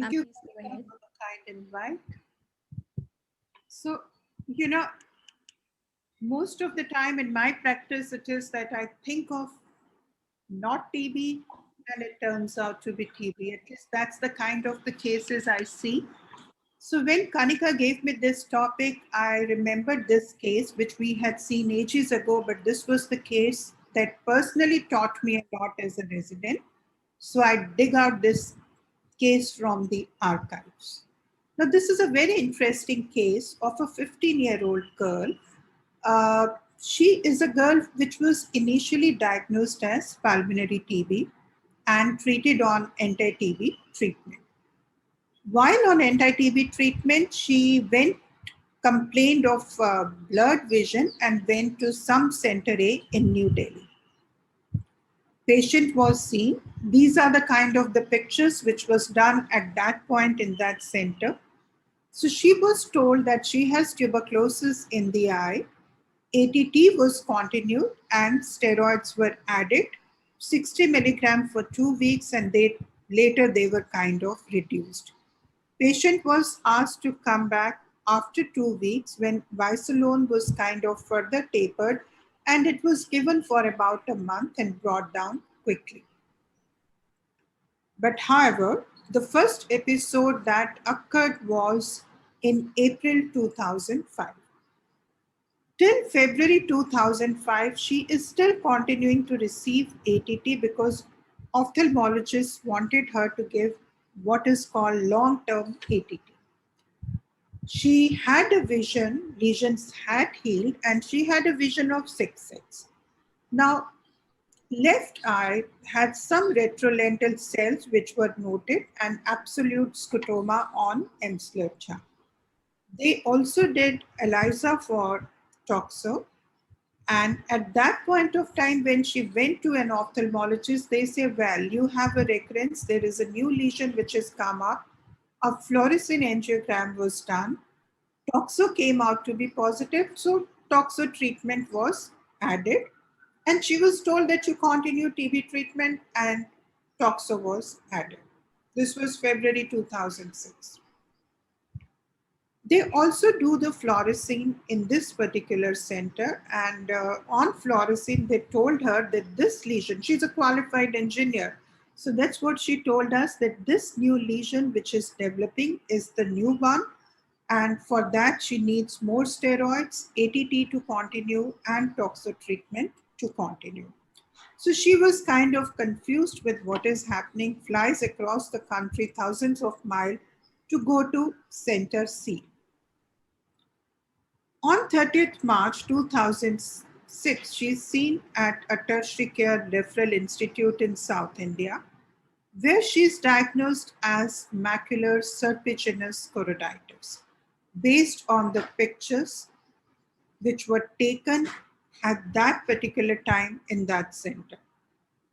Thank you Please go ahead. for the kind invite. So, most of the time in my practice, it is that I think of not TB and it turns out to be TB. At least that's the kind of the cases I see. So when Kanika gave me this topic, I remembered this case, which we had seen ages ago, but this was the case that personally taught me a lot as a resident. So I dig out this case from the archives. Now, this is a very interesting case of a 15-year-old girl. Uh, she is a girl which was initially diagnosed as pulmonary TB and treated on anti-TB treatment. While on anti-TB treatment, she complained of blurred vision and went to some center A in New Delhi. Patient was seen. These are the kind of the pictures which was done at that point in that center. So she was told that she has tuberculosis in the eye. ATT was continued and steroids were added, 60 milligram for 2 weeks, and later they were kind of reduced. Patient was asked to come back after 2 weeks when Visalone was kind of further tapered, and it was given for about a month and brought down quickly. But however, the first episode that occurred was in April 2005. Till February 2005, she is still continuing to receive ATT because ophthalmologists wanted her to give what is called long-term ATT. She had a vision, lesions had healed, and she had a vision of 6/6. Now, left eye had some retrolental cells which were noted and absolute scotoma on Emsler chart. They also did ELISA for toxo. And at that point of time, when she went to an ophthalmologist, they say, well, you have a recurrence. There is a new lesion which has come up. A fluorescein angiogram was done. Toxo came out to be positive. So toxo treatment was added. And she was told that you continue TB treatment, and toxo was added. This was February 2006. They also do the fluorescein in this particular center, and on fluorescein, they told her that this lesion, she's a qualified engineer, so that's what she told us, that this new lesion which is developing is the new one, and for that she needs more steroids, ATT to continue, and toxo treatment to continue. So she was kind of confused with what is happening, flies across the country thousands of miles to go to Center C. On 30th March 2006, she is seen at a tertiary care referral institute in South India, where she is diagnosed as macular serpiginous choroiditis, based on the pictures which were taken at that particular time in that center.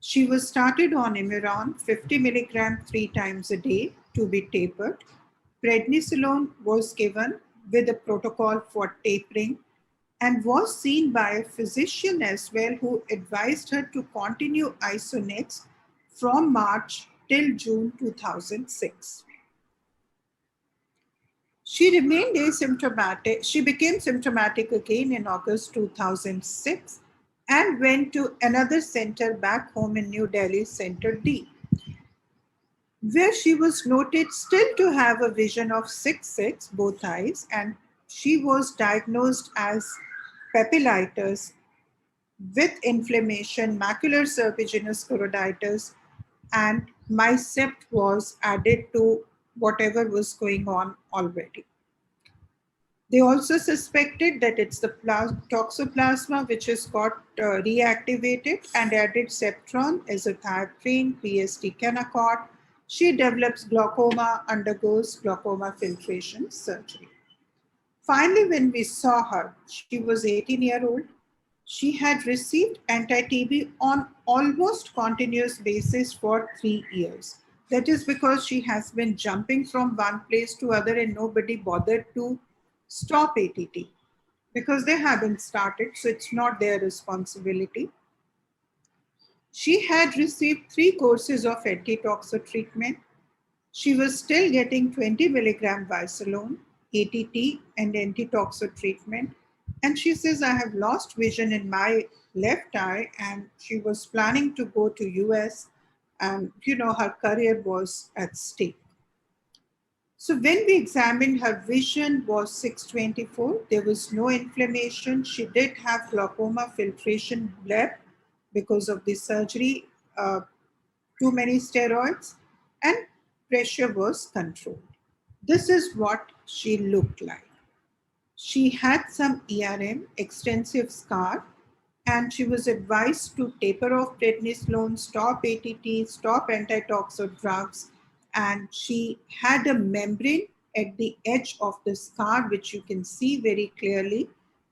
She was started on Imiron, 50 milligram 3 times a day to be tapered. Prednisolone was given with a protocol for tapering and was seen by a physician as well, who advised her to continue Isonex from March till June 2006. She remained asymptomatic. She became symptomatic again in August 2006 and went to another center back home in New Delhi, Center D, where she was noted still to have a vision of 6/6, both eyes, and she was diagnosed as papillitis with inflammation, macular serpiginous choroiditis, and Mycept was added to whatever was going on already. They also suspected that it's the toxoplasma which has got reactivated, and added Septron, azathioprine, PSD Kenacort. She develops glaucoma, undergoes glaucoma filtration surgery. Finally, when we saw her, she was 18-year-old. She had received anti-TB on almost continuous basis for 3 years. That is because she has been jumping from one place to other and nobody bothered to stop ATT because they haven't started, so it's not their responsibility. She had received 3 courses of anti-toxo treatment. She was still getting 20 milligram Visalone, ATT, and antitoxin treatment. And she says, I have lost vision in my left eye, and she was planning to go to US, and her career was at stake. So when we examined her vision was 624, there was no inflammation. She did have glaucoma filtration bleb because of the surgery, too many steroids, and pressure was controlled. This is what she looked like. She had some ERM, extensive scar, and she was advised to taper off prednisolone, stop ATT, stop antitoxin drugs, and she had a membrane at the edge of the scar, which you can see very clearly,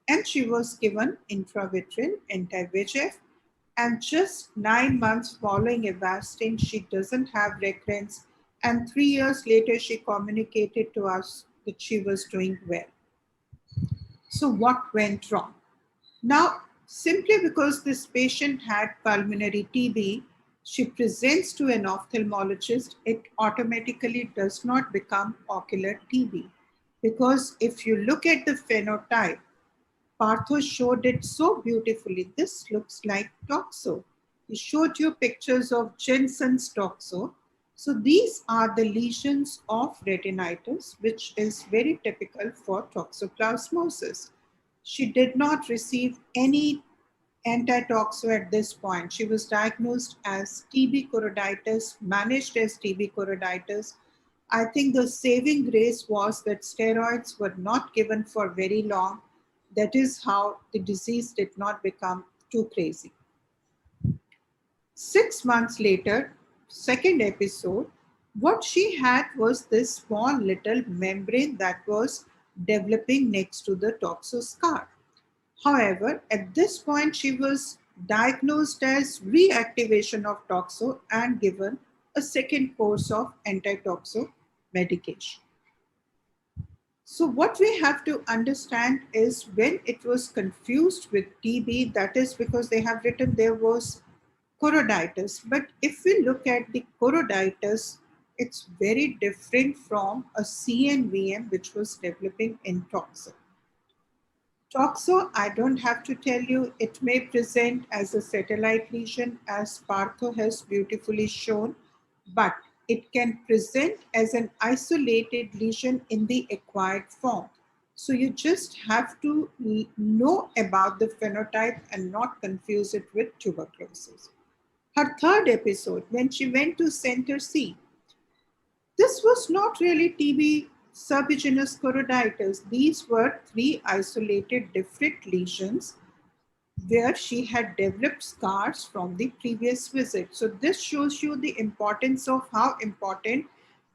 and she was given intravitreal anti-VEGF. And just 9 months following Avastin, she doesn't have recurrence, and 3 years later, she communicated to us that she was doing well. So, what went wrong? Now, simply because this patient had pulmonary TB, she presents to an ophthalmologist, it automatically does not become ocular TB. Because if you look at the phenotype, Partho showed it so beautifully. This looks like toxo. He showed you pictures of Jensen's toxo. So these are the lesions of retinitis, which is very typical for toxoplasmosis. She did not receive any antitoxo at this point. She was diagnosed as TB choroiditis, managed as TB choroiditis. I think the saving grace was that steroids were not given for very long. That is how the disease did not become too crazy. 6 months later, second episode, what she had was this small little membrane that was developing next to the toxo scar. However, at this point, she was diagnosed as reactivation of toxo and given a second course of antitoxo medication. So, what we have to understand is when it was confused with TB, that is because they have written there was choroiditis. But if we look at the choroiditis, it's very different from a CNVM, which was developing in toxo. Toxo, I don't have to tell you, it may present as a satellite lesion, as Partho has beautifully shown, but it can present as an isolated lesion in the acquired form. So you just have to know about the phenotype and not confuse it with tuberculosis. Her third episode, when she went to Center C, this was not really TB serpiginous choroiditis. These were three isolated different lesions where she had developed scars from the previous visit. So this shows you the importance of how important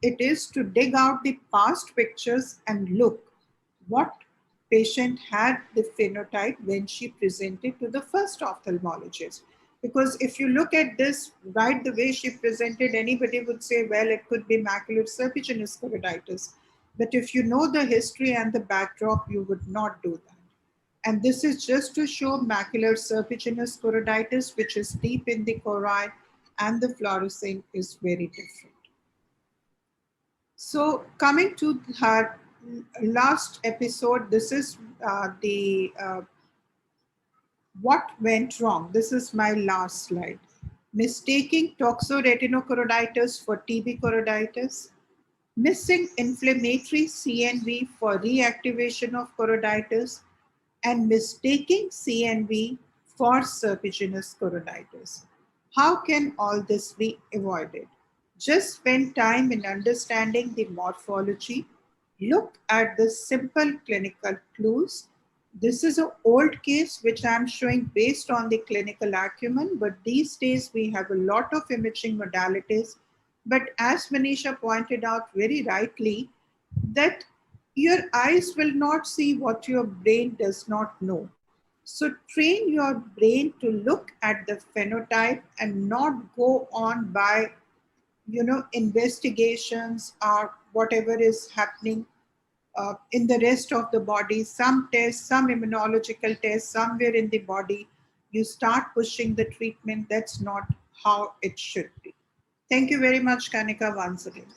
it is to dig out the past pictures and look what patient had the phenotype when she presented to the first ophthalmologist. Because if you look at this right the way she presented, anybody would say, well, it could be macular serpiginous choroiditis. But if you know the history and the backdrop, you would not do that. And this is just to show macular serpiginous choroiditis, which is deep in the choroid, and the fluorescein is very different. So coming to her last episode, this is the what went wrong. This is my last slide. Mistaking toxoretinochoroiditis for TB choroiditis, missing inflammatory CNV for reactivation of choroiditis, and mistaking CNV for serpiginous choroiditis. How can all this be avoided? Just spend time in understanding the morphology. Look at the simple clinical clues. This is an old case which I'm showing based on the clinical acumen, but these days we have a lot of imaging modalities. But as Manisha pointed out very rightly, that your eyes will not see what your brain does not know. So train your brain to look at the phenotype and not go on by investigations or whatever is happening in the rest of the body, some tests, some immunological tests somewhere in the body. You start pushing the treatment. That's not how it should be. Thank you very much, Kanika, once again.